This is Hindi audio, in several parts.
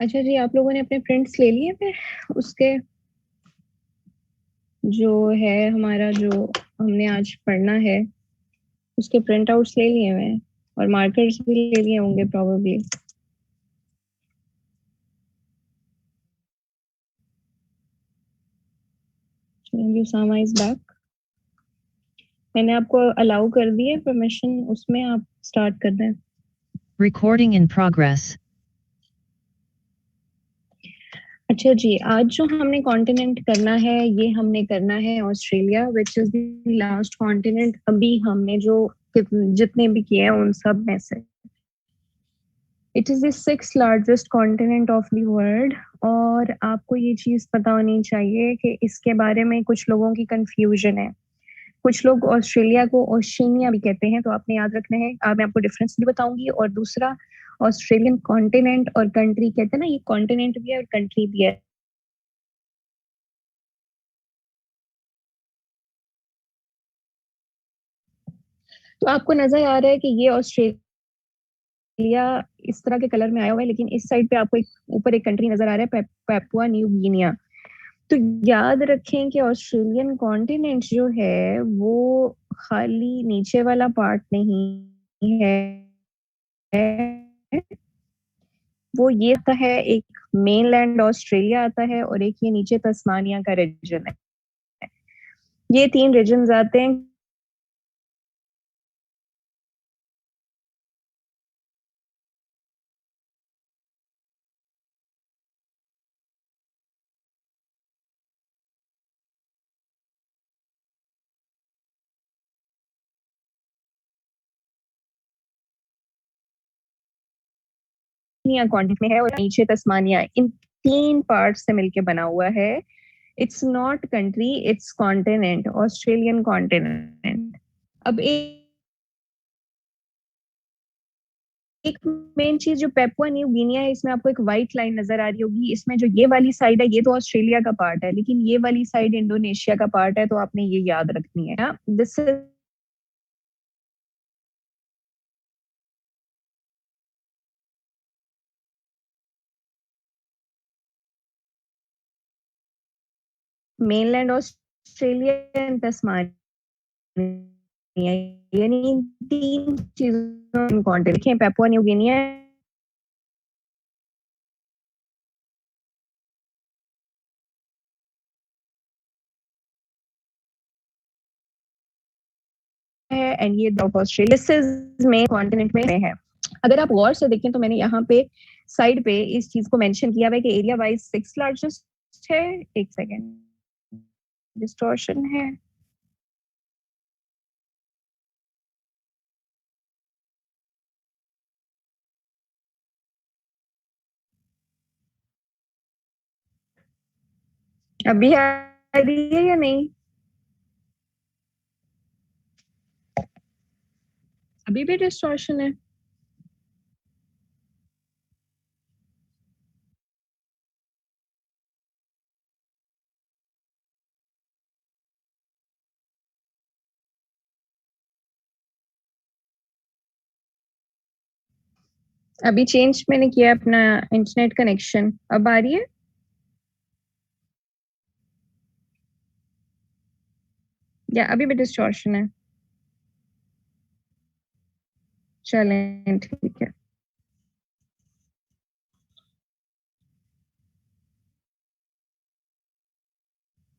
अच्छा जी, आप लोगों ने अपने प्रिंट्स ले लिए फिर उसके जो है हमारा जो हमने आज पढ़ना है, उसके प्रिंट आउट्स ले लिए हैं और मार्कर्स भी ले लिए होंगे प्रोबेबली। Usama is back. मैंने आपको अलाउ कर दिया परमिशन, उसमें आप स्टार्ट कर दें। Recording in progress. अच्छा जी, आज जो हमने कॉन्टिनेंट करना है, ये हमने करना है Australia, which is the last continent अभी हमने जो जितने भी किए हैं उन सब में से। It is the six largest continent of the world. और आपको ये चीज पता होनी चाहिए कि इसके बारे में कुछ लोगों की कंफ्यूजन है। कुछ लोग ऑस्ट्रेलिया को ओशिनिया भी कहते हैं, तो आपने याद रखना है। मैं आपको डिफरेंस भी बताऊंगी। और दूसरा, ऑस्ट्रेलियन कॉन्टिनेंट और कंट्री कहते हैं ना, ये कॉन्टिनेंट भी है और कंट्री भी है। तो आपको नजर आ रहा है कि ये ऑस्ट्रेलिया इस तरह के कलर में आया हुआ है, लेकिन इस साइड पे आपको ऊपर एक कंट्री नजर आ रहा है, पैपुआ न्यू गिनिया। तो याद रखें कि ऑस्ट्रेलियन कॉन्टिनेंट जो है वो खाली नीचे वाला पार्ट नहीं है। वो ये आता है, एक मेनलैंड ऑस्ट्रेलिया आता है और एक ये नीचे तस्मानिया का रीजन है। ये तीन रीजन आते हैं। कॉन्टिनेंट में है और नीचे तस्मानिया, इन तीन पार्ट से मिलके बना हुआ है। It's not country, it's continent, Australian continent. अब एक मेन चीज, जो पेपुआ न्यू गिनिया है, इसमें आपको एक व्हाइट लाइन नजर आ रही होगी। इसमें जो ये वाली साइड है, ये तो ऑस्ट्रेलिया का पार्ट है, लेकिन ये वाली साइड इंडोनेशिया का पार्ट है। तो आपने ये याद रखनी है। This is mainland Australia and Tasmania, यानी इन तीन चीजों कॉन्टिनेंट देखें। पेपुआ न्यू गिनिया है एंड ये Australia, this is main continent में है। अगर आप गौर से देखें तो मैंने यहाँ पे साइड पे इस चीज को मेंशन किया हुआ है कि एरिया वाइज सिक्स लार्जेस्ट है। एक सेकेंड, डिस्टॉर्शन है। अभी आ रही है या नहीं? अभी भी डिस्टॉर्शन है। अभी चेंज मैंने किया अपना इंटरनेट कनेक्शन। अब आ रही है? या अभी भी डिस्टॉर्शन है? चलें, ठीक है।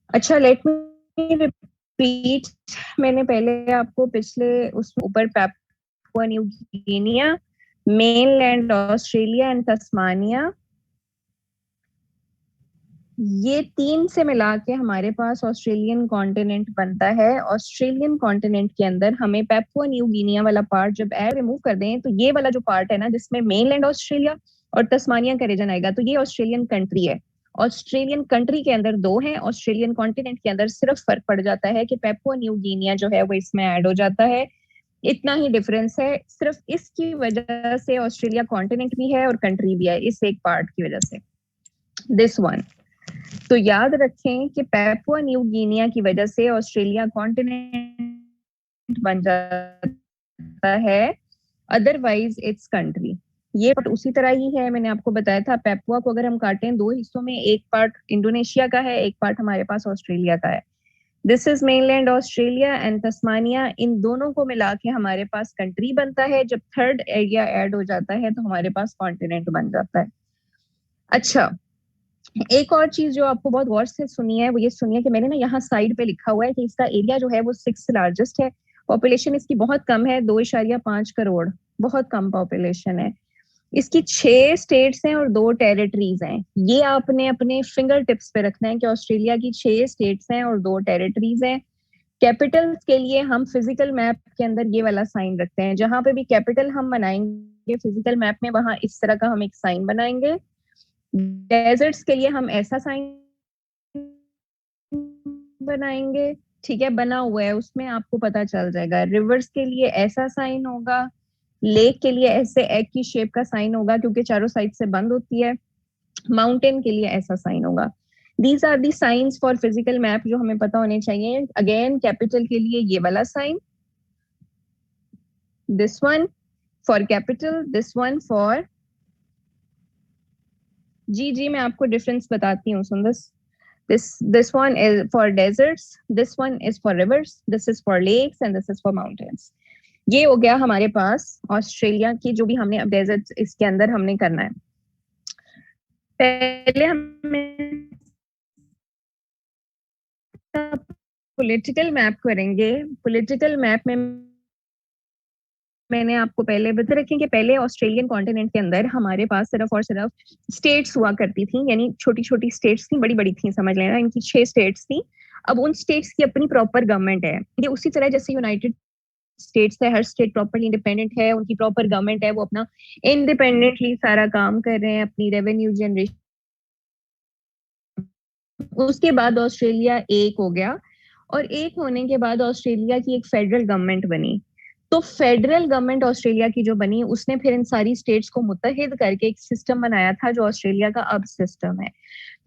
अच्छा, लेट मी रिपीट। मैंने पहले आपको पिछले उस ऊपर Papua New Guinea, mainland Australia and Tasmania, ये तीन से मिला के हमारे पास ऑस्ट्रेलियन कॉन्टिनेंट बनता है। ऑस्ट्रेलियन कॉन्टिनेंट के अंदर हमें पेपुआ न्यू गिनिया वाला पार्ट जब एयर रिमूव कर दें, तो ये वाला जो पार्ट है ना, जिसमें मेनलैंड ऑस्ट्रेलिया और तस्मानिया का रीजन आएगा, तो ये ऑस्ट्रेलियन कंट्री है। ऑस्ट्रेलियन कंट्री के अंदर दो है, ऑस्ट्रेलियन कॉन्टिनेंट के अंदर सिर्फ फर्क पड़ जाता है कि पेपुआ न्यू गिनिया जो है वो इसमें ऐड हो जाता है। इतना ही डिफरेंस है। सिर्फ इसकी वजह से ऑस्ट्रेलिया कॉन्टिनेंट भी है और कंट्री भी है, इस एक पार्ट की वजह से, दिस वन। तो याद रखें कि पैपुआ न्यू गिनिया की वजह से ऑस्ट्रेलिया कॉन्टिनेंट बन जाता है, अदरवाइज इट्स कंट्री। ये पार्ट उसी तरह ही है, मैंने आपको बताया था पेपुआ को अगर हम काटें दो हिस्सों में, एक पार्ट इंडोनेशिया का है, एक पार्ट हमारे पास ऑस्ट्रेलिया का है। This is mainland Australia and Tasmania, इन दोनों को मिला के हमारे पास कंट्री बनता है। जब थर्ड एरिया ऐड हो जाता है तो हमारे पास कॉन्टिनेंट बन जाता है। अच्छा, एक और चीज जो आपको बहुत गौर से सुनी है वो ये सुनिए कि मैंने ना यहाँ साइड पे लिखा हुआ है कि इसका एरिया जो है वो 6th लार्जेस्ट है। पॉपुलेशन इसकी बहुत कम है, 2.5 करोड़, बहुत कम पॉपुलेशन है। इसकी 6 स्टेट्स हैं और 2 टेरिटरीज हैं। ये आपने अपने फिंगर टिप्स पे रखना है कि ऑस्ट्रेलिया की 6 स्टेट्स हैं और 2 टेरिटरीज हैं। कैपिटल्स के लिए हम फिजिकल मैप के अंदर ये वाला साइन रखते हैं, जहां पे भी कैपिटल हम बनाएंगे फिजिकल मैप में, वहां इस तरह का हम एक साइन बनाएंगे। डेजर्ट्स के लिए हम ऐसा साइन बनाएंगे, ठीक है, बना हुआ है उसमें आपको पता चल जाएगा। रिवर्स के लिए ऐसा साइन होगा, लेक के लिए ऐसे एग की शेप का साइन होगा क्योंकि चारों साइड से बंद होती है। माउंटेन के लिए ऐसा साइन होगा। These are the signs for physical map जो हमें पता होने चाहिए। अगेन कैपिटल के लिए ये वाला sign, this one for capital, this one for, जी मैं आपको डिफरेंस बताती हूँ, सुन this one is for deserts, this one is for rivers, this is for lakes and this is for mountains। ये हो गया हमारे पास ऑस्ट्रेलिया की, जो भी हमने अब डेजर्ट इसके अंदर हमने करना है। पहले हमें पॉलिटिकल मैप करेंगे। पॉलिटिकल मैप में मैंने आपको पहले बता रखें कि पहले ऑस्ट्रेलियन कॉन्टिनेंट के अंदर हमारे पास सिर्फ और सिर्फ स्टेट्स हुआ करती थी, यानी छोटी छोटी स्टेट्स थी, बड़ी बड़ी थी, समझ लेना, इनकी 6 स्टेट्स थी। अब उन स्टेट्स की अपनी प्रॉपर गवर्नमेंट है। ये उसी तरह जैसे यूनाइटेड स्टेट्स है, हर स्टेट प्रॉपरली इंडिपेंडेंट है, उनकी प्रॉपर गवर्नमेंट है, वो अपना इंडिपेंडेंटली सारा काम कर रहे हैं, अपनी रेवेन्यू जनरेशन। उसके बाद ऑस्ट्रेलिया एक हो गया, और एक होने के बाद ऑस्ट्रेलिया की एक फेडरल गवर्नमेंट बनी। तो फेडरल गवर्नमेंट ऑस्ट्रेलिया की जो बनी, उसने फिर इन सारी स्टेट्स को मुत्तहिद करके एक सिस्टम बनाया था जो ऑस्ट्रेलिया का अब सिस्टम है।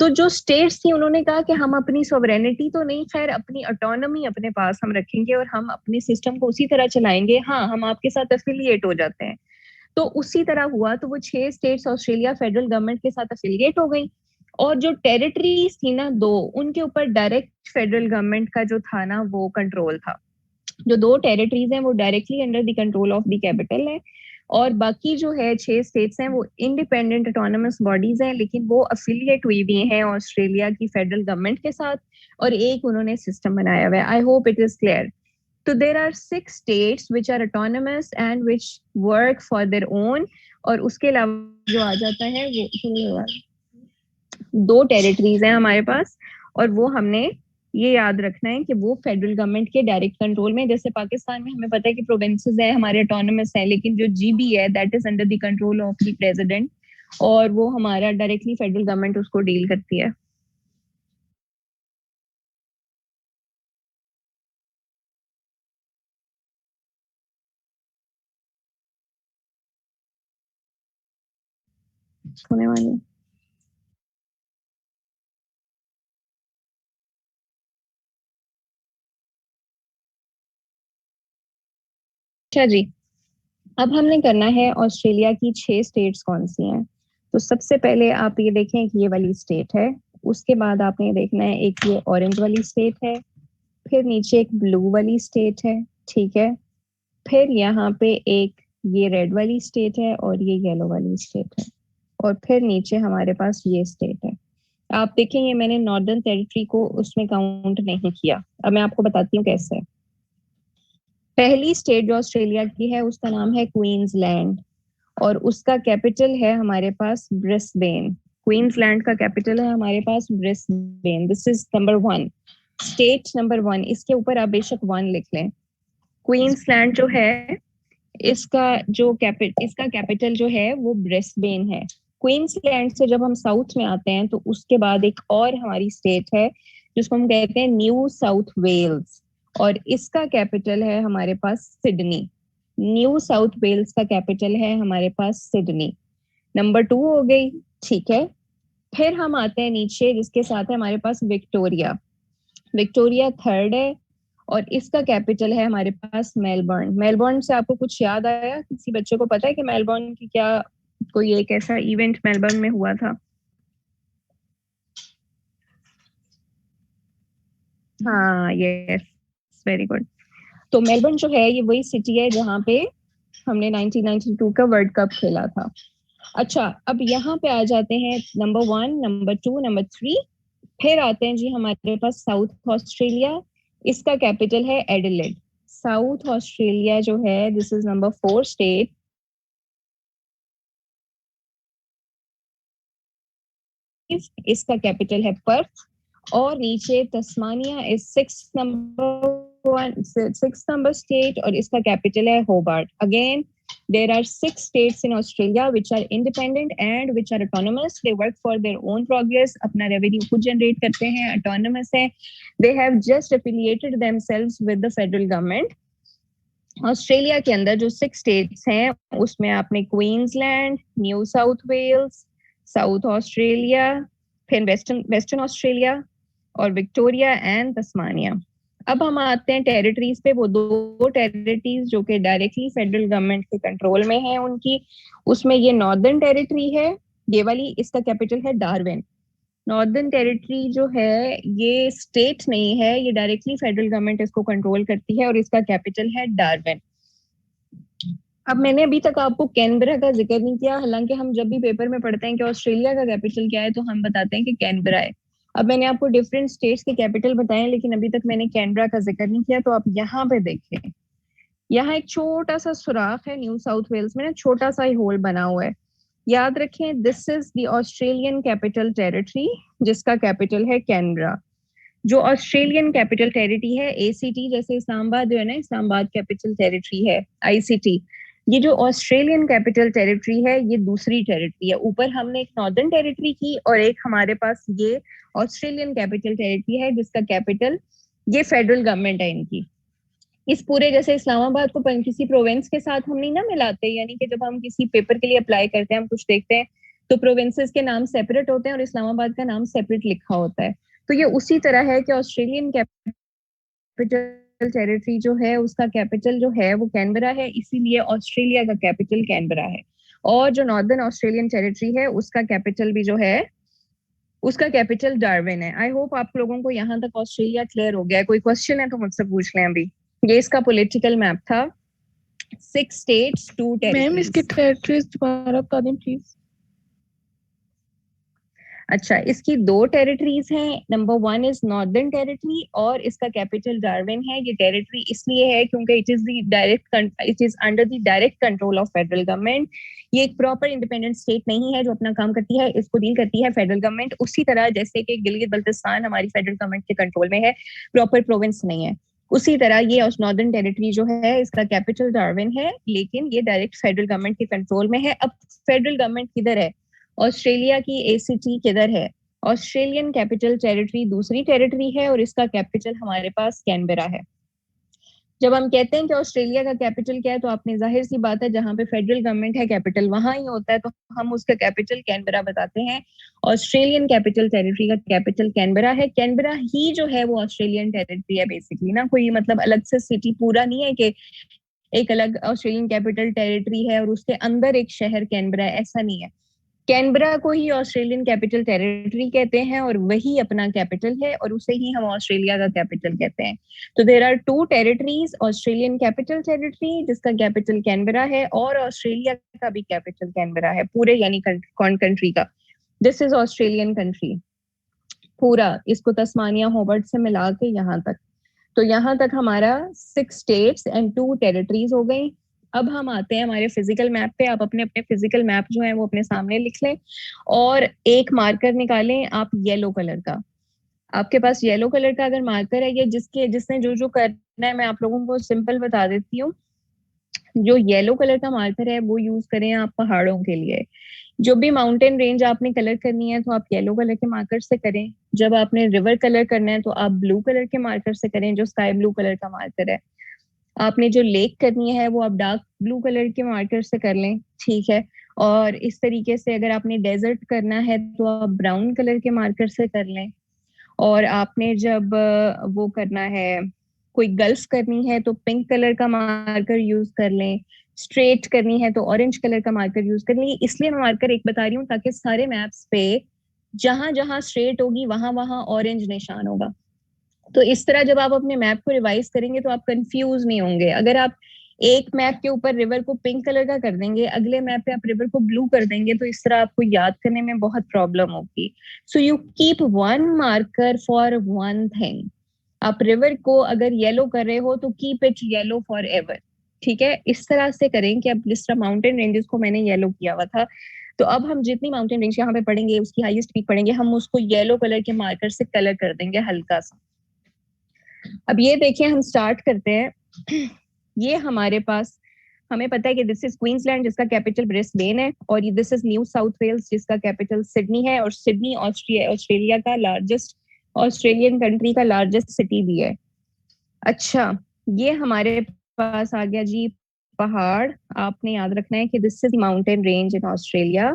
तो जो स्टेट्स थी उन्होंने कहा कि हम अपनी सॉवरेनिटी तो नहीं, खैर अपनी ऑटोनॉमी अपने पास हम रखेंगे और हम अपने सिस्टम को उसी तरह चलाएंगे। हाँ, हम आपके साथ एफिलिएट हो जाते हैं। तो उसी तरह हुआ, तो वो 6 स्टेट्स ऑस्ट्रेलिया फेडरल गवर्नमेंट के साथ एफिलिएट हो गई। और जो टेरिटरीज थी ना 2, उनके ऊपर डायरेक्ट फेडरल गवर्नमेंट का जो था ना वो कंट्रोल था। जो 2 टेरिटरीज हैं वो directly under the control of the capital है, और बाकी जो है 6 स्टेट्स हैं वो इंडिपेंडेंट ऑटोनोमस बॉडीज हैं, लेकिन वो अफिलिएट हुई भी हैं ऑस्ट्रेलिया की फेडरल गवर्नमेंट के साथ, और एक उन्होंने सिस्टम बनाया हुआ है। I hope it is clear. तो there are 6 states which are autonomous and which work for their own, और उसके अलावा जो आ जाता है वो 2 टेरिटरीज हैं हमारे पास, और वो हमने ये याद रखना है कि वो फेडरल गवर्नमेंट के डायरेक्ट कंट्रोल में। जैसे पाकिस्तान में हमें पता है कि प्रोविंसेस है हमारे ऑटोनोमस है, लेकिन जो जीबी है that is under the control of the president, और वो हमारा डायरेक्टली फेडरल गवर्नमेंट उसको डील करती है। होने वाली, अच्छा जी, अब हमने करना है ऑस्ट्रेलिया की 6 स्टेट्स कौन सी हैं। तो सबसे पहले आप ये देखें कि ये वाली स्टेट है, उसके बाद आपने ये देखना है एक ये ऑरेंज वाली स्टेट है, फिर नीचे एक ब्लू वाली स्टेट है, ठीक है, फिर यहाँ पे एक ये रेड वाली स्टेट है और ये येलो वाली स्टेट है, और फिर नीचे हमारे पास ये स्टेट है। आप देखेंगे मैंने नॉर्दर्न टेरिटरी को उसमें काउंट नहीं किया। अब मैं आपको बताती हूँ कैसे। पहली स्टेट जो ऑस्ट्रेलिया की है उसका नाम है क्वींसलैंड, और उसका कैपिटल है हमारे पास ब्रिस्बेन। क्वींसलैंड का कैपिटल है हमारे पास Brisbane. This is number 1, state number 1। इसके ऊपर आप बेशक 1 लिख लें। क्वींसलैंड जो है इसका कैपिटल जो है वो ब्रिस्बेन है। क्वींसलैंड से जब हम साउथ में आते हैं तो उसके बाद एक और हमारी स्टेट है जिसको हम कहते हैं न्यू साउथ वेल्स, और इसका कैपिटल है हमारे पास सिडनी। न्यू साउथ वेल्स का कैपिटल है हमारे पास सिडनी। नंबर 2 हो गई, ठीक है। फिर हम आते हैं नीचे जिसके साथ है हमारे पास विक्टोरिया। विक्टोरिया थर्ड है, और इसका कैपिटल है हमारे पास मेलबर्न। मेलबर्न से आपको कुछ याद आया? किसी बच्चे को पता है कि मेलबर्न की क्या कोई एक ऐसा इवेंट मेलबर्न में हुआ था। हाँ, यस, वेरी गुड। तो मेलबर्न जो है ये वही सिटी है जहाँ पे हमने 1992 का वर्ल्ड कप खेला था। अच्छा, अब यहाँ पे आ जाते हैं नंबर 1, नंबर 2, नंबर 3। फिर आते हैं जी हमारे पास साउथ ऑस्ट्रेलिया। इसका कैपिटल है एडिलेड। साउथ ऑस्ट्रेलिया जो है दिस इज नंबर 4 स्टेट। इसका कैपिटल है पर्थ। और नीचे तस्मानिया इज 6 नंबर स्टेट और इसका कैपिटल है Hobart. Again there are 6 states in Australia which are independent and which are autonomous. They work for their own progress. अपना रेवेन्यू खुद जनरेट करते हैं, autonomous है. They have just affiliated themselves with the federal government. Australia के अंदर जो 6 स्टेट्स हैं उसमें आपने Queensland, New South Wales, South Australia, फिर वेस्टर्न ऑस्ट्रेलिया और विक्टोरिया एंड तस्मानिया। अब हम आते हैं टेरिटरीज पे। वो दो टेरिटरीज जो कि डायरेक्टली फेडरल गवर्नमेंट के कंट्रोल में है उनकी, उसमें ये नॉर्दर्न टेरिटरी है, ये वाली, इसका कैपिटल है डार्विन। नॉर्दर्न टेरिटरी जो है ये स्टेट नहीं है, ये डायरेक्टली फेडरल गवर्नमेंट इसको कंट्रोल करती है और इसका कैपिटल है डार्विन। अब मैंने अभी तक आपको कैनबरा का जिक्र नहीं किया, हालांकि हम जब भी पेपर में पढ़ते हैं कि ऑस्ट्रेलिया का कैपिटल क्या है तो हम बताते हैं कि कैनबरा है। अब मैंने आपको डिफरेंट स्टेट्स के कैपिटल बताए लेकिन अभी तक मैंने कैनबरा का जिक्र नहीं किया, तो आप यहाँ पे देखें, यहाँ एक छोटा सा सुराख है न्यू साउथ वेल्स में ना, छोटा सा ही होल बना हुआ है। याद रखें this is the Australian Capital Territory जिसका कैपिटल है कैनबरा। जो ऑस्ट्रेलियन कैपिटल टेरिटरी है एसीटी, जैसे इस्लामाबाद जो है ना, इस्लामाबाद कैपिटल टेरिटरी है आईसीटी, ये जो ऑस्ट्रेलियन कैपिटल टेरिटरी है ये दूसरी टेरिटरी है। ऊपर हमने एक नॉर्दर्न टेरिटरी की और एक हमारे पास ये ऑस्ट्रेलियन कैपिटल टेरिटरी है जिसका कैपिटल, ये फेडरल गवर्नमेंट है इनकी। इस पूरे, जैसे इस्लामाबाद को किसी प्रोविंस के साथ हम नहीं ना मिलाते, यानी कि जब हम किसी पेपर के लिए अप्लाई करते हैं हम कुछ देखते हैं तो प्रोविंसेस के नाम सेपरेट होते हैं और इस्लामाबाद का नाम सेपरेट लिखा होता है। तो ये उसी तरह है कि ऑस्ट्रेलियन कैपिटल टेरिटरी जो है उसका कैपिटल जो है वो कैनबरा है, इसीलिए ऑस्ट्रेलिया का कैपिटल कैनबरा है। और जो नॉर्दर्न ऑस्ट्रेलियन टेरिटरी है उसका कैपिटल भी जो है उसका कैपिटल डार्विन है। आई होप आप लोगों को यहाँ तक ऑस्ट्रेलिया क्लियर हो गया है। कोई क्वेश्चन है तो मुझसे पूछ लें अभी। ये इसका पॉलिटिकल मैप था, 6 states 2 territories। मैम इसके टेरिटरीज दोबारा बता दें प्लीज। अच्छा, इसकी 2 टेरिटरीज हैं। नंबर 1 इज नॉर्दर्न टेरिटरी और इसका कैपिटल डार्विन है। ये टेरिटरी इसलिए है क्योंकि it is under the direct control of federal government. ये एक प्रॉपर इंडिपेंडेंट स्टेट नहीं है जो अपना काम करती है, इसको डील करती है फेडरल गवर्नमेंट। उसी तरह जैसे कि गिलगित बल्तिस्तान हमारी फेडरल गवर्नमेंट के कंट्रोल में है, प्रॉपर प्रोविंस नहीं है, उसी तरह ये नॉर्दर्न टेरिटरी जो है इसका कैपिटल डार्विन है, लेकिन ये डायरेक्ट फेडरल गवर्नमेंट के कंट्रोल में है। अब फेडरल गवर्नमेंट किधर है? ऑस्ट्रेलिया की एसीटी किधर है? ऑस्ट्रेलियन कैपिटल टेरिटरी दूसरी टेरिटरी है और इसका कैपिटल हमारे पास कैनबरा है। जब हम कहते हैं कि ऑस्ट्रेलिया का कैपिटल क्या है तो आपने जाहिर सी बात है जहां पे फेडरल गवर्नमेंट है कैपिटल वहां ही होता है, तो हम उसका कैपिटल कैनबरा बताते हैं। ऑस्ट्रेलियन कैपिटल टेरिटरी का कैपिटल कैनबरा है। कैनबरा ही जो है वो ऑस्ट्रेलियन टेरिटरी है बेसिकली ना, कोई मतलब अलग से सिटी पूरा नहीं है कि एक अलग ऑस्ट्रेलियन कैपिटल टेरिटरी है और उसके अंदर एक शहर कैनबरा है, ऐसा नहीं है। कैनबरा को ही ऑस्ट्रेलियन कैपिटल टेरिटरी कहते हैं और वही अपना कैपिटल है और उसे ही हम ऑस्ट्रेलिया का कैपिटल कहते हैं। तो there are 2 territories, Australian Capital Territory जिसका कैपिटल कैनबरा है और ऑस्ट्रेलिया का भी कैपिटल कैनबरा है, पूरे यानी कंट्री का। दिस इज ऑस्ट्रेलियन कंट्री पूरा, इसको तस्मानिया होबार्ट से मिला के यहाँ तक। तो यहाँ तक हमारा 6 स्टेट्स एंड 2 टेरिटरीज हो गई। अब हम आते हैं हमारे फिजिकल मैप पे। आप अपने अपने फिजिकल मैप जो है वो अपने सामने लिख लें और एक मार्कर निकालें आप येलो कलर का। आपके पास येलो कलर का अगर मार्कर है, ये जिसने जो जो करना है मैं आप लोगों को सिंपल बता देती हूँ। जो येलो कलर का मार्कर है वो यूज करें आप पहाड़ों के लिए। जो भी माउंटेन रेंज आपने कलर करनी है तो आप येलो कलर के मार्कर से करें। जब आपने रिवर कलर करना है तो आप ब्लू कलर के मार्कर से करें, जो स्काई ब्लू कलर का मार्कर है। आपने जो लेक करनी है वो आप डार्क ब्लू कलर के मार्कर से कर लें, ठीक है। और इस तरीके से अगर आपने डेजर्ट करना है तो आप ब्राउन कलर के मार्कर से कर लें। और आपने जब वो करना है, कोई गल्फ करनी है तो पिंक कलर का मार्कर यूज कर लें, स्ट्रेट करनी है तो ऑरेंज कलर का मार्कर यूज कर लेंगे। इसलिए मैं मार्कर एक बता रही हूँ ताकि सारे मैप्स पे जहां जहां स्ट्रेट होगी वहां वहां ऑरेंज निशान होगा। तो इस तरह जब आप अपने मैप को रिवाइज करेंगे तो आप कंफ्यूज नहीं होंगे। अगर आप एक मैप के ऊपर रिवर को पिंक कलर का कर देंगे, अगले मैप पे आप रिवर को ब्लू कर देंगे, तो इस तरह आपको याद करने में बहुत प्रॉब्लम होगी। So you keep one marker for one thing. आप रिवर को अगर येलो कर रहे हो तो keep it yellow for ever. ठीक है, इस तरह से करें कि अब जिस तरह माउंटेन रेंजेस को मैंने येलो किया हुआ था, तो अब हम जितनी माउंटेन रेंज यहाँ पे पढ़ेंगे, उसकी हाईएस्ट पीक पढ़ेंगे, हम उसको येलो कलर के मार्कर से कलर कर देंगे हल्का सा। अब ये देखिए, हम स्टार्ट करते हैं। ये हमारे पास, हमें पता है कि दिस इज क्वींसलैंड जिसका कैपिटल ब्रिस्बेन है, और this is New South Wales जिसका कैपिटल सिडनी है, और सिडनी ऑस्ट्रेलिया का लार्जेस्ट, ऑस्ट्रेलियन कंट्री का लार्जेस्ट सिटी भी है। अच्छा, ये हमारे पास आ गया जी पहाड़। आपने याद रखना है कि this is mountain range in Australia.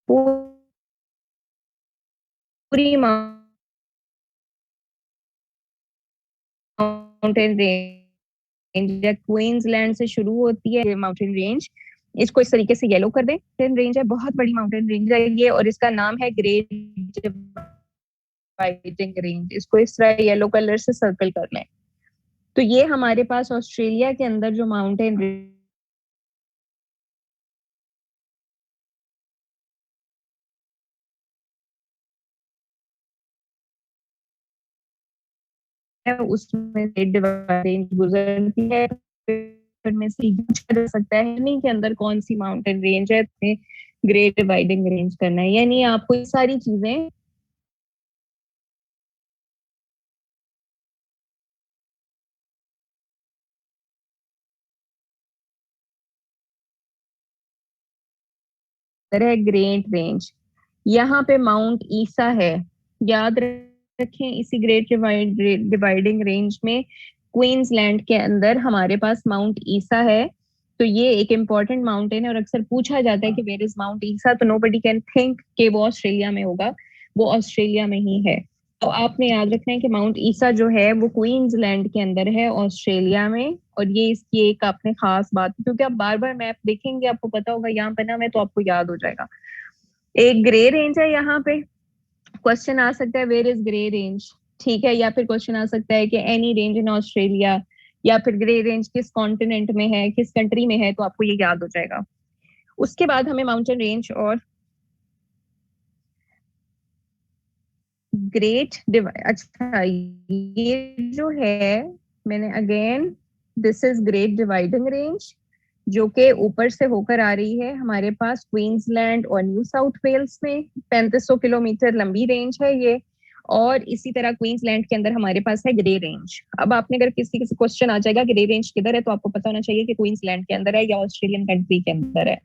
पूरी माउंटेन रेंज क्वींसलैंड से शुरू होती है माउंटेन रेंज। इसको इस तरीके से येलो कर दें। माउंटेन रेंज है, बहुत बड़ी माउंटेन रेंज है ये, और इसका नाम है ग्रेट डिवाइडिंग रेंज। इसको इस तरह येलो कलर से सर्कल कर लें। तो ये हमारे पास ऑस्ट्रेलिया के अंदर जो माउंटेन है उसमें से रेंज गुजरती है। फिर में से पूछा जा सकता है नहीं के अंदर कौन सी माउंटेन रेंज है, तो ग्रेट डिवाइडिंग रेंज करना है। यानी आपको ये सारी चीजें तरह ग्रेट रेंज। यहाँ पे माउंट ईसा है, याद रखें। इसी ग्रेट डिवाइडिंग रेंज में क्वींसलैंड के अंदर हमारे पास माउंट ईसा है। तो ये एक इम्पॉर्टेंट माउंटेन है, और अक्सर पूछा जाता है कि वेयर इज माउंट ईसा, तो नोबडी कैन थिंक कि वो ऑस्ट्रेलिया में होगा, वो ऑस्ट्रेलिया में ही है। तो आपने याद रखना है कि माउंट ईसा जो है वो क्वींसलैंड के अंदर है, ऑस्ट्रेलिया में। और ये इसकी एक आपने खास बात, क्योंकि आप बार बार मैप देखेंगे आपको पता होगा यहाँ पे ना, मैं तो आपको याद हो जाएगा। एक ग्रे रेंज है यहाँ पे। क्वेश्चन आ सकता है वेयर इज ग्रे रेंज, ठीक है, या फिर क्वेश्चन आ सकता है कि एनी रेंज इन ऑस्ट्रेलिया, या फिर ग्रे रेंज किस कॉन्टिनेंट में है, किस कंट्री में है, तो आपको ये याद हो जाएगा। उसके बाद हमें माउंटेन रेंज और अच्छा, ये जो है, मैंने again, this is great dividing range, जो कि ऊपर से होकर आ रही है हमारे पास क्वींसलैंड और न्यू साउथ वेल्स में। 3500 किलोमीटर लंबी रेंज है ये। और इसी तरह क्वींसलैंड के अंदर हमारे पास है ग्रे रेंज। अब आपने अगर किसी किसी क्वेश्चन आ जाएगा ग्रे रेंज किधर है, तो आपको पता होना चाहिए कि क्वींसलैंड के अंदर है या ऑस्ट्रेलियन कंट्री के अंदर है।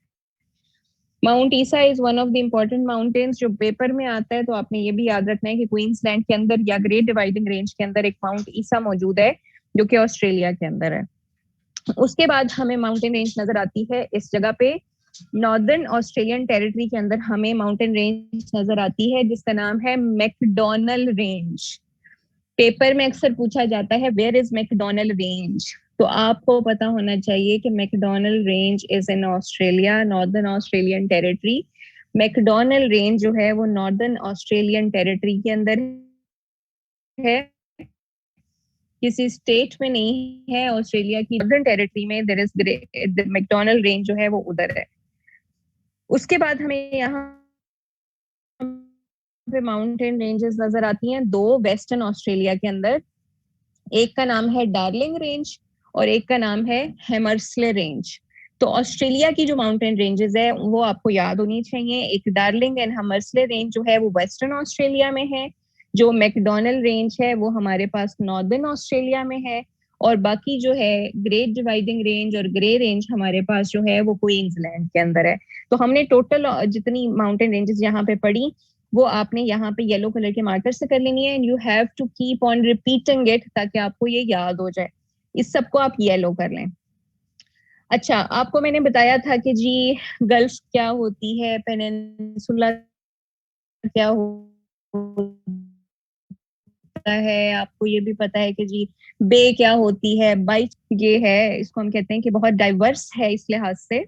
Mount Isa is one of the important mountains जो पेपर में आता है, तो आपने ये भी याद रखना है कि क्वींसलैंड के अंदर या ग्रेट डिवाइडिंग रेंज के अंदर एक माउंट ईसा मौजूद है, जो कि ऑस्ट्रेलिया के अंदर है। उसके बाद हमें माउंटेन रेंज नजर आती है इस जगह पे, नॉर्दर्न ऑस्ट्रेलियन टेरिटरी के अंदर हमें माउंटेन रेंज नजर आती है जिसका नाम है मैकडॉनल रेंज। पेपर में अक्सर पूछा जाता है वेयर इज मैकडॉनल रेंज, तो आपको पता होना चाहिए कि MacDonnell range is in Australia, northern Australian territory. MacDonnell range जो है वो नॉर्दर्न ऑस्ट्रेलियन टेरिटरी के अंदर है, किसी स्टेट में नहीं है। ऑस्ट्रेलिया की नॉर्दर्न टेरिटरी में देयर इज मैकडॉनल रेंज जो है वो उधर है। उसके बाद हमें यहाँ पे माउंटेन रेंजेस नजर आती हैं दो वेस्टर्न ऑस्ट्रेलिया के अंदर। एक का नाम है डार्लिंग रेंज और एक का नाम है हेमर्सले रेंज। तो ऑस्ट्रेलिया की जो माउंटेन रेंजेस है वो आपको याद होनी चाहिए। एक डार्लिंग एंड हेमर्सले रेंज जो है वो वेस्टर्न ऑस्ट्रेलिया में है, जो मैकडॉनल रेंज है वो हमारे पास नॉर्दर्न ऑस्ट्रेलिया में है, और बाकी जो है ग्रेट डिवाइडिंग रेंज और ग्रे रेंज हमारे पास जो है वो क्वींसलैंड के अंदर है। तो हमने टोटल जितनी माउंटेन रेंजेस यहाँ पे पढ़ी वो आपने यहाँ पे येलो कलर के मार्कर से कर लेनी है, and you have to keep on repeating it ताकि आपको ये याद हो जाए। इस सबको आप येलो कर लें। अच्छा, आपको मैंने बताया था कि जी गल्फ क्या होती है, पेनिनसुला क्या होता होता है, आपको ये भी पता है कि जी बे क्या होती है, बाइट ये है, इसको हम कहते हैं कि बहुत डाइवर्स है इस लिहाज से।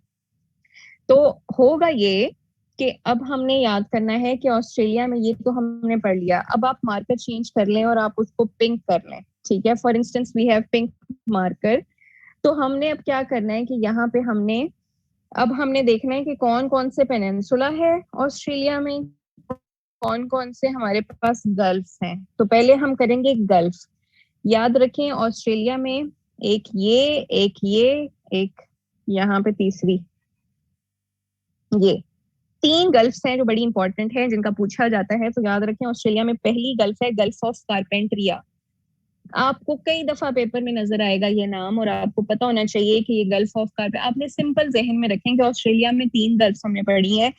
तो होगा ये कि अब हमने याद करना है कि ऑस्ट्रेलिया में, ये तो हमने पढ़ लिया, अब आप मार्कर चेंज कर लें और आप उसको पिंक कर लें, ठीक है। For instance we have pink marker. तो हमने अब क्या करना है कि यहाँ पे हमने देखना है कि कौन कौन से पेनिनसुला है ऑस्ट्रेलिया में, कौन कौन से हमारे पास गल्फ हैं। तो पहले हम करेंगे गल्फ। याद रखें ऑस्ट्रेलिया में एक एक यहाँ पे तीसरी, ये तीन गल्फ्स हैं जो बड़ी इंपॉर्टेंट है, जिनका पूछा जाता है। तो याद रखें ऑस्ट्रेलिया में पहली गल्फ है गल्फ ऑफ कारपेंट्रिया। आपको कई दफा पेपर में नजर आएगा ये नाम, और आपको पता होना चाहिए कि ये गल्फ ऑफ कारपेंट, आपने सिंपल जहन में रखें कि ऑस्ट्रेलिया में तीन गल्फ हमने पढ़ी है,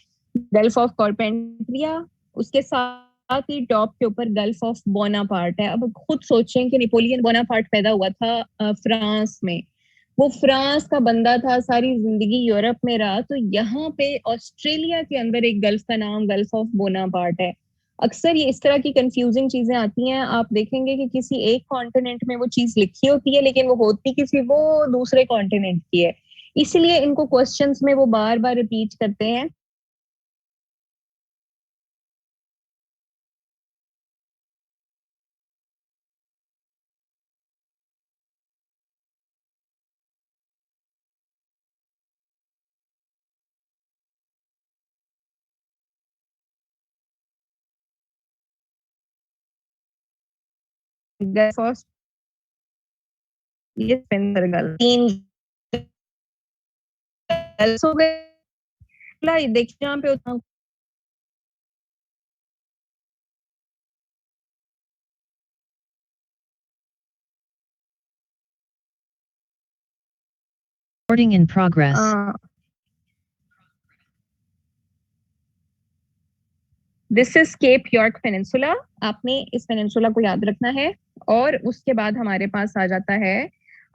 गल्फ ऑफ कारपेंट्रिया, उसके साथ ही टॉप के ऊपर गल्फ ऑफ बोनापार्ट है। अब खुद सोचें कि नेपोलियन बोनापार्ट पैदा हुआ था फ्रांस में, वो फ्रांस का बंदा था, सारी जिंदगी यूरोप में रहा, तो यहाँ पे ऑस्ट्रेलिया के अंदर एक गल्फ का नाम गल्फ ऑफ बोनापार्ट है। अक्सर ये इस तरह की कंफ्यूजिंग चीजें आती हैं, आप देखेंगे कि किसी एक कॉन्टिनेंट में वो चीज लिखी होती है लेकिन वो होती किसी वो दूसरे कॉन्टिनेंट की है, इसलिए इनको क्वेश्चंस में वो बार बार रिपीट करते हैं। फर्स्ट ये गल तीन गर्ल्स हो गए, देखिए यहाँ पे उतना Recording in progress. This is cap York peninsula. आपने इस पेनिनसुला को याद रखना है। और उसके बाद हमारे पास आ जाता है,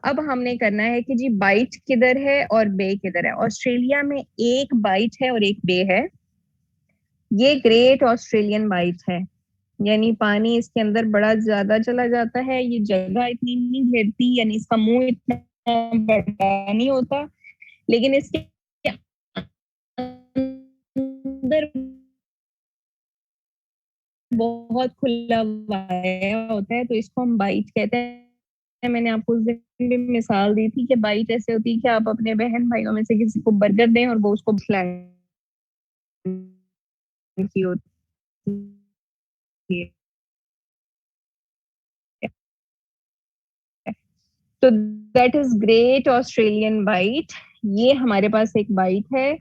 अब हमने करना है कि जी बाइट किधर है और बे किधर है। ऑस्ट्रेलिया में एक बाइट है और एक बे है। ये ग्रेट ऑस्ट्रेलियन बाइट है, यानी पानी इसके अंदर बड़ा ज्यादा चला जाता है, ये जगह इतनी नहीं घेरती, यानी इसका मुंह इतना बड़ा नहीं होता, लेकिन इसके अंदर बहुत खुला वाया होता है, तो इसको हम बाइट कहते हैं। मैंने आपको उस दिन भी मिसाल दी थी कि बाइट ऐसे होती है कि आप अपने बहन भाइयों में से किसी को बर्गर दें और वो उसको खिलाएं की होती है। तो that is Great Australian Bight. ये हमारे पास एक बाइट है,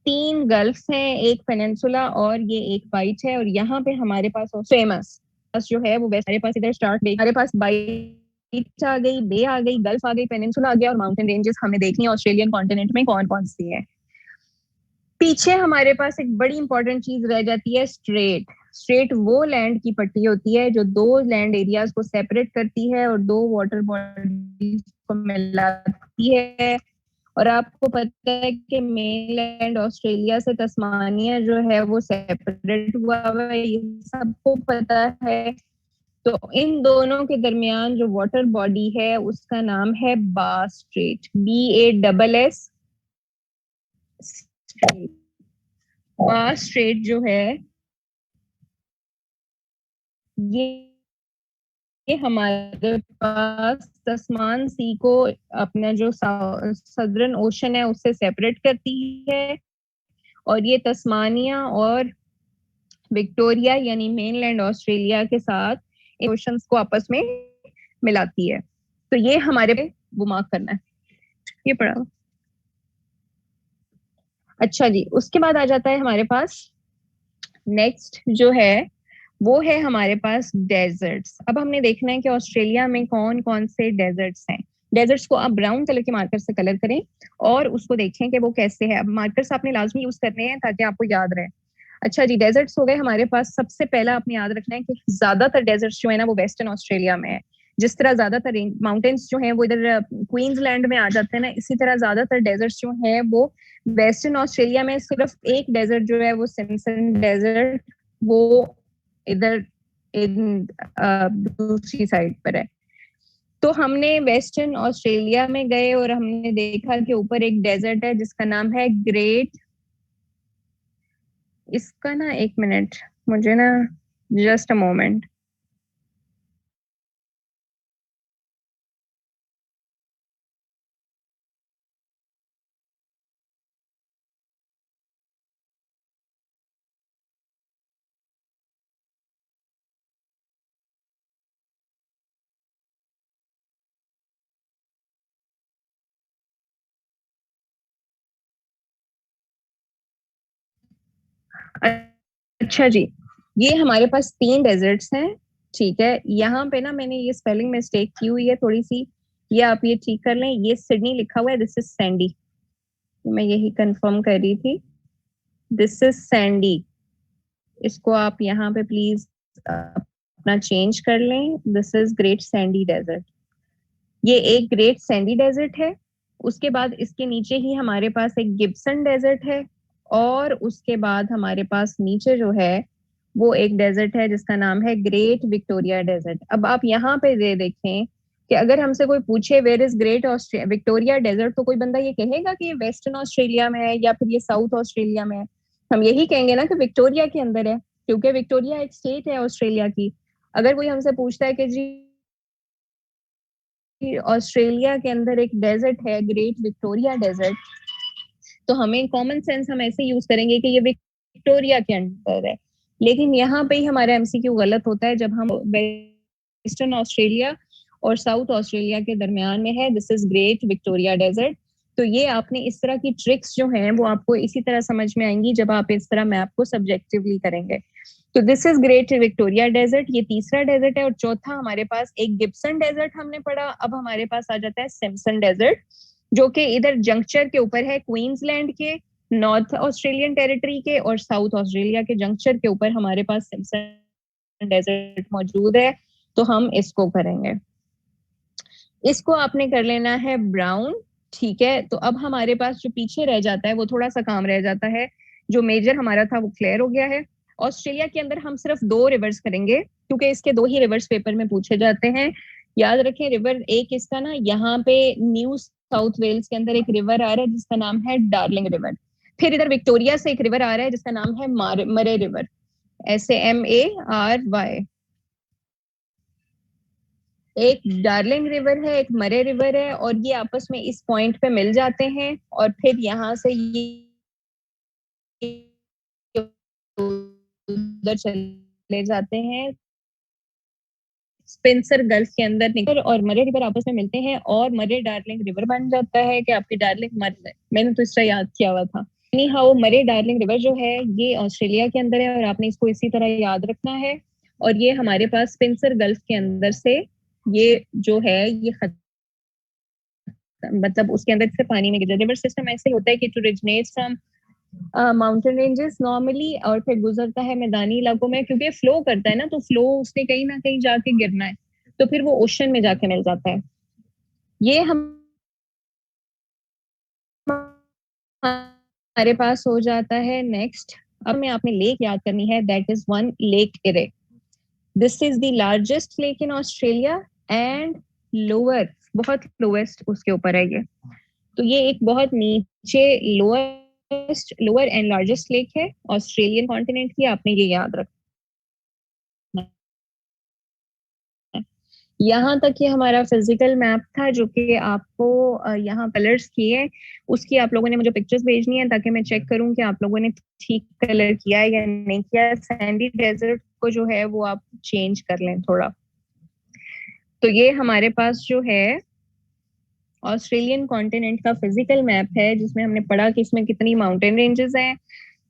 तीन गल्फ हैं, एक पेनिनसुला और ये एक बाइट है। और यहाँ पे हमारे पास फेमस जो है वो वेस्ट, हमारे पास इधर स्टार्ट बे, हमारे पास बाइट आ गई, बे आ गई, गल्फ आ गई, पेनिनसुला आ गया, और माउंटेन रेंजेस हमें देखनी है ऑस्ट्रेलियन कॉन्टिनेंट में कौन कौन सी है। पीछे हमारे पास एक बड़ी इंपॉर्टेंट चीज रह जाती है, स्ट्रेट। स्ट्रेट वो लैंड की पट्टी होती है जो दो लैंड एरियाज को सेपरेट करती है और दो वाटर बॉडीज को मिलाती है। और आपको पता है कि मेनलैंड ऑस्ट्रेलिया से तस्मानिया जो है वो सेपरेट हुआ है, ये सबको पता है। तो इन दोनों के दरमियान जो वाटर बॉडी है उसका नाम है बास स्ट्रेट, BASS स्ट्रेट। बास स्ट्रेट जो है ये हमारे पास तस्मान सी को, अपना जो सदर्न ओशन है उससे सेपरेट करती है, और ये तस्मानिया और विक्टोरिया यानी मेनलैंड ऑस्ट्रेलिया के साथ ओशंस को आपस में मिलाती है। तो ये हमारे पे वो मार्क करना है, ये पढ़ा। अच्छा जी, उसके बाद आ जाता है हमारे पास नेक्स्ट जो है वो है हमारे पास डेजर्ट्स। अब हमने देखना है कि ऑस्ट्रेलिया में कौन कौन से डेजर्ट्स हैं। डेजर्ट्स को आप ब्राउन कलर के मार्कर से कलर करें और उसको देखें कि वो कैसे है। अब मार्कर्स आपने लाजमी यूज करने हैं ताकि आपको याद रहे। अच्छा जी, डेजर्ट्स हो गए हमारे पास। सबसे पहला आपने याद रखना है कि ज्यादातर डेजर्ट्स जो है ना वो वेस्टर्न ऑस्ट्रेलिया में है। जिस तरह ज्यादातर माउंटेन्स जो है वो इधर क्वींसलैंड में आ जाते हैं ना, इसी तरह ज्यादातर डेजर्ट्स जो है वो वेस्टर्न ऑस्ट्रेलिया में। सिर्फ एक डेजर्ट जो है वो सिम्सन डेजर्ट, वो इधर दूसरी साइड पर है। तो हमने वेस्टर्न ऑस्ट्रेलिया में गए और हमने देखा कि ऊपर एक डेजर्ट है जिसका नाम है ग्रेट, इसका ना एक मिनट, मुझे ना जस्ट अ मोमेंट। अच्छा जी, ये हमारे पास 3 डेजर्ट्स हैं, ठीक है। यहाँ पे ना मैंने ये स्पेलिंग मिस्टेक की हुई है थोड़ी सी, ये आप ये ठीक कर लें। ये सिडनी लिखा हुआ है, दिस इज सैंडी, मैं यही कंफर्म कर रही थी, दिस इज सैंडी। इसको आप यहाँ पे प्लीज अपना चेंज कर लें, this is Great Sandy Desert. ये एक ग्रेट सैंडी डेजर्ट है। उसके बाद इसके नीचे ही हमारे पास एक गिब्सन डेजर्ट है, और उसके बाद हमारे पास नीचे जो है वो एक डेजर्ट है जिसका नाम है ग्रेट विक्टोरिया डेजर्ट। अब आप यहाँ पे दे देखें कि अगर हमसे कोई पूछे where is Great Victoria Desert, तो कोई बंदा ये कहेगा कि ये वेस्टर्न ऑस्ट्रेलिया में है या फिर ये साउथ ऑस्ट्रेलिया में है। हम यही कहेंगे ना कि विक्टोरिया के अंदर है, क्योंकि विक्टोरिया एक स्टेट है ऑस्ट्रेलिया की। अगर कोई हमसे पूछता है कि जी ऑस्ट्रेलिया के अंदर एक डेजर्ट है ग्रेट विक्टोरिया डेजर्ट, तो हमें कॉमन सेंस हम ऐसे यूज करेंगे कि ये विक्टोरिया के अंदर है। लेकिन यहाँ पे ही हमारा एमसीक्यू गलत होता है जब हम वेस्टर्न ऑस्ट्रेलिया और साउथ ऑस्ट्रेलिया के दरमियान में है, this is Great Victoria Desert. तो ये आपने इस तरह की ट्रिक्स जो हैं वो आपको इसी तरह समझ में आएंगी जब आप इस तरह मैप को सब्जेक्टिवली करेंगे। तो this is Great Victoria Desert, ये तीसरा डेजर्ट है। और चौथा हमारे पास एक गिब्सन डेजर्ट हमने पढ़ा। अब हमारे पास आ जाता है सिम्पसन डेजर्ट, जो कि इधर जंक्चर के ऊपर है क्वींसलैंड के, नॉर्थ ऑस्ट्रेलियन टेरिटरी के और साउथ ऑस्ट्रेलिया के जंक्चर के ऊपर हमारे पास सिम्पसन डेजर्ट मौजूद है। तो हम इसको करेंगे, इसको आपने कर लेना है ब्राउन, ठीक है। तो अब हमारे पास जो पीछे रह जाता है वो थोड़ा सा काम रह जाता है, जो मेजर हमारा था वो क्लियर हो गया है। ऑस्ट्रेलिया के अंदर हम सिर्फ 2 रिवर्स करेंगे, क्योंकि इसके 2 ही रिवर्स पेपर में पूछे जाते हैं। याद रखें, रिवर एक इसका ना यहाँ पे न्यू साउथ वेल्स के अंदर एक रिवर आ रहा है जिसका नाम है डार्लिंग रिवर। फिर इधर विक्टोरिया से एक रिवर आ रहा है जिसका नाम है मरे रिवर, SAMARY। एक डार्लिंग रिवर है, एक मरे रिवर है, और ये आपस में इस पॉइंट पे मिल जाते हैं। और फिर यहाँ से ये उधर चले जाते हैं, स्पेंसर गल्फ के अंदर निकल और मरे रिवर आपस में मिलते हैं और मरे डार्लिंग रिवर बन जाता है कि आपकी डार्लिंग मर जाए। मैंने तो इसका याद किया हुआ था। एनी हाउ मरे डार्लिंग रिवर जो है ये ऑस्ट्रेलिया के अंदर है और आपने इसको इसी तरह याद रखना है। और ये हमारे पास स्पेंसर गल्फ के अंदर से ये जो है ये मतलब उसके अंदर से पानी में गिरता है। रिवर सिस्टम ऐसे होता है कि it originates from mountain ranges normally, और फिर गुजरता है मैदानी इलाकों में, क्योंकि फ्लो करता है ना, तो फ्लो उसने कहीं ना कहीं जाके गिरना है, तो फिर वो ओशन में जाके मिल जाता है। ये हम हमारे पास हो जाता है नेक्स्ट। अब में आपने लेक याद करनी है, that is one lake इरे। This is the largest lake in Australia and lower, बहुत लोएस्ट उसके ऊपर है ये। तो ये एक बहुत नीचे लोअर एंड लार्जेस्ट लेक है ऑस्ट्रेलियन कॉन्टिनेंट की, आपने ये याद रखना। यहाँ तक ये हमारा फिजिकल मैप था जो कि आपको यहाँ कलर्स किए, उसकी आप लोगों ने मुझे पिक्चर्स भेजनी है ताकि मैं चेक करूं कि आप लोगों ने ठीक कलर किया है या नहीं किया। सैंडी डेजर्ट को जो है वो आप चेंज कर लें थोड़ा। तो ये हमारे पास जो है ऑस्ट्रेलियन कॉन्टिनेंट का फिजिकल मैप है, जिसमें हमने पढ़ा कि इसमें कितनी माउंटेन रेंजेस हैं,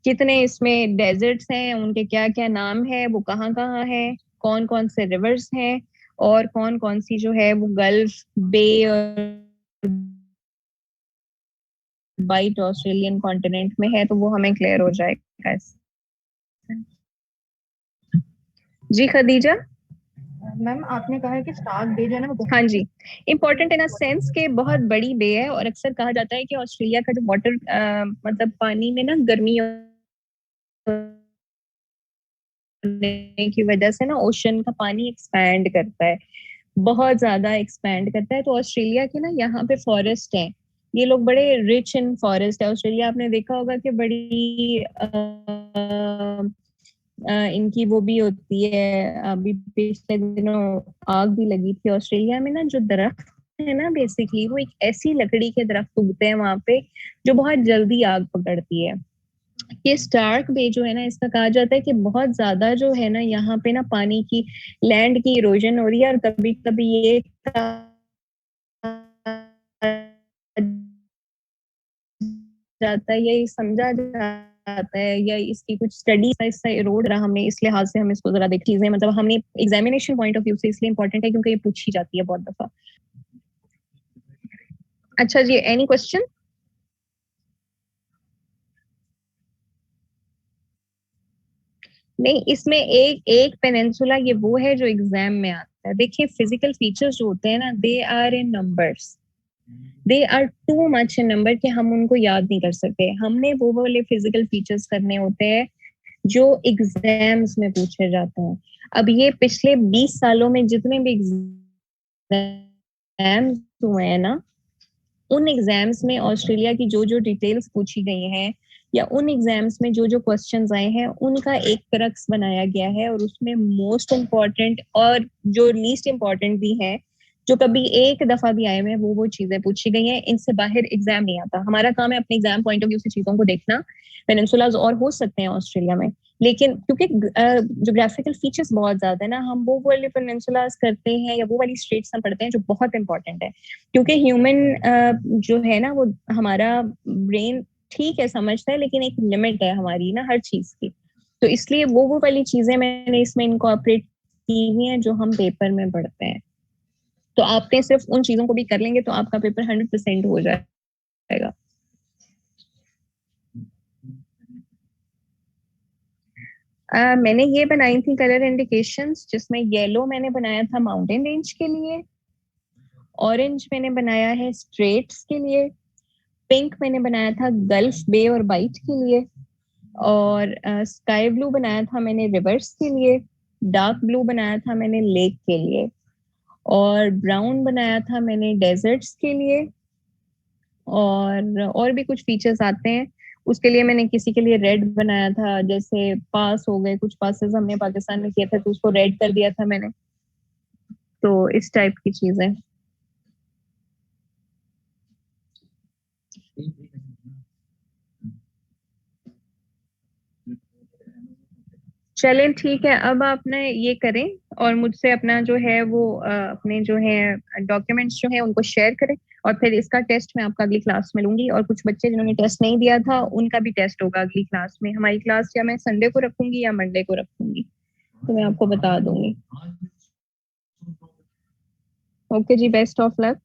कितने इसमें डेजर्ट्स हैं, उनके क्या क्या नाम है, वो कहाँ कहाँ है, कौन कौन से रिवर्स हैं, और कौन कौन सी जो है वो गल्फ, बे और वाइट ऑस्ट्रेलियन कॉन्टिनेंट में है। तो वो हमें क्लियर हो जाएगा। जी खदीजा। मैम आपने कहा है कि स्टार्क बे जो है ना वो हाँ जी, इम्पोर्टेंट इन अ सेंस के बहुत बड़ी बे है, और अक्सर कहा जाता है कि ऑस्ट्रेलिया का जो वाटर मतलब पानी में ना गर्मी होने की वजह से ना ओशन का पानी एक्सपैंड करता है, बहुत ज्यादा एक्सपैंड करता है। तो ऑस्ट्रेलिया के ना यहाँ पे फॉरेस्ट है, ये लोग बड़े रिच इन फॉरेस्ट है। ऑस्ट्रेलिया आपने देखा होगा कि बड़ी इनकी वो भी होती है। अभी पिछले दिनों आग भी लगी थी ऑस्ट्रेलिया में ना, जो दरख्त है ना बेसिकली वो एक ऐसी लकड़ी के दरख्त उगते हैं वहां पे जो बहुत जल्दी आग पकड़ती है। ये स्टार्क बे जो है ना, इसका कहा जाता है कि बहुत ज्यादा जो है ना यहाँ पे ना पानी की, लैंड की इरोजन हो रही है, और कभी कभी ये जाता है, ये समझा जाता है, या इसकी कुछ स्टडी इससे इरोड रहा, हमने इस लिहाज से हम इसको जरा देख चीजें, मतलब हमने एग्जामिनेशन पॉइंट ऑफ व्यू से इसलिए इंपॉर्टेंट है क्योंकि ये पूछी जाती है बहुत दफा। अच्छा जी, एनी क्वेश्चन? नहीं, इसमें एक एक पेनिनसुला ये वो है जो एग्जाम में आता है। देखिए फिजिकल फीचर्स जो होते हैं ना, they are in numbers, they are too much in number कि हम उनको याद नहीं कर सकते। हमने वो वाले फिजिकल फीचर्स करने होते हैं जो एग्जाम्स में पूछे जाते हैं। अब ये पिछले 20 सालों में जितने भी एग्जाम्स हुए हैं ना, उन एग्जाम्स में ऑस्ट्रेलिया की जो जो डिटेल्स पूछी गई हैं, या उन एग्जाम्स में जो जो क्वेश्चंस आए हैं, उनका एक क्रक्स बनाया गया है, और उसमें मोस्ट इम्पॉर्टेंट और जो लीस्ट इम्पॉर्टेंट भी है, जो कभी एक दफा भी आए हुए हैं, वो चीजें पूछी गई हैं। इनसे बाहर एग्जाम नहीं आता। हमारा काम है अपने एग्जाम पॉइंट ऑफ व्यू से चीजों को देखना। पेनिनसुलाज और हो सकते हैं ऑस्ट्रेलिया में, लेकिन क्योंकि जोग्राफिकल फीचर्स बहुत ज्यादा है ना, हम वो वाले पेनिनसुलास करते हैं या वो वाली स्टेट्स हम पढ़ते हैं जो बहुत इंपॉर्टेंट है। क्योंकि ह्यूमन जो है ना, वो हमारा ब्रेन ठीक है समझता है, लेकिन एक लिमिट है हमारी ना हर चीज की। तो इसलिए वो वाली चीजें मैंने इसमें इनकॉर्पोरेट की हुई हैं जो हम पेपर में पढ़ते हैं। तो आपने सिर्फ उन चीजों को भी कर लेंगे तो आपका पेपर 100% हो जाएगा। मैंने ये बनाई थी कलर इंडिकेशंस, जिसमें येलो मैंने बनाया था माउंटेन रेंज के लिए, ऑरेंज मैंने बनाया है स्ट्रेट्स के लिए, पिंक मैंने बनाया था गल्फ बे और बाइट के लिए, और स्काई ब्लू बनाया था मैंने रिवर्स के लिए, डार्क ब्लू बनाया था मैंने लेक के लिए, और ब्राउन बनाया था मैंने डेजर्ट्स के लिए। और भी कुछ फीचर्स आते हैं, उसके लिए मैंने किसी के लिए रेड बनाया था, जैसे पास हो गए कुछ पासेस हमने पाकिस्तान में किए थे तो उसको रेड कर दिया था मैंने। तो इस टाइप की चीजें। चलें ठीक है, अब आपने ये करें और मुझसे अपना जो है वो अपने जो है डॉक्यूमेंट्स जो है उनको शेयर करें, और फिर इसका टेस्ट मैं आपका अगली क्लास में लूंगी। और कुछ बच्चे जिन्होंने टेस्ट नहीं दिया था उनका भी टेस्ट होगा अगली क्लास में। हमारी क्लास या मैं संडे को रखूंगी या मंडे को रखूंगी, तो मैं आपको बता दूंगी। ओके जी, बेस्ट ऑफ लक।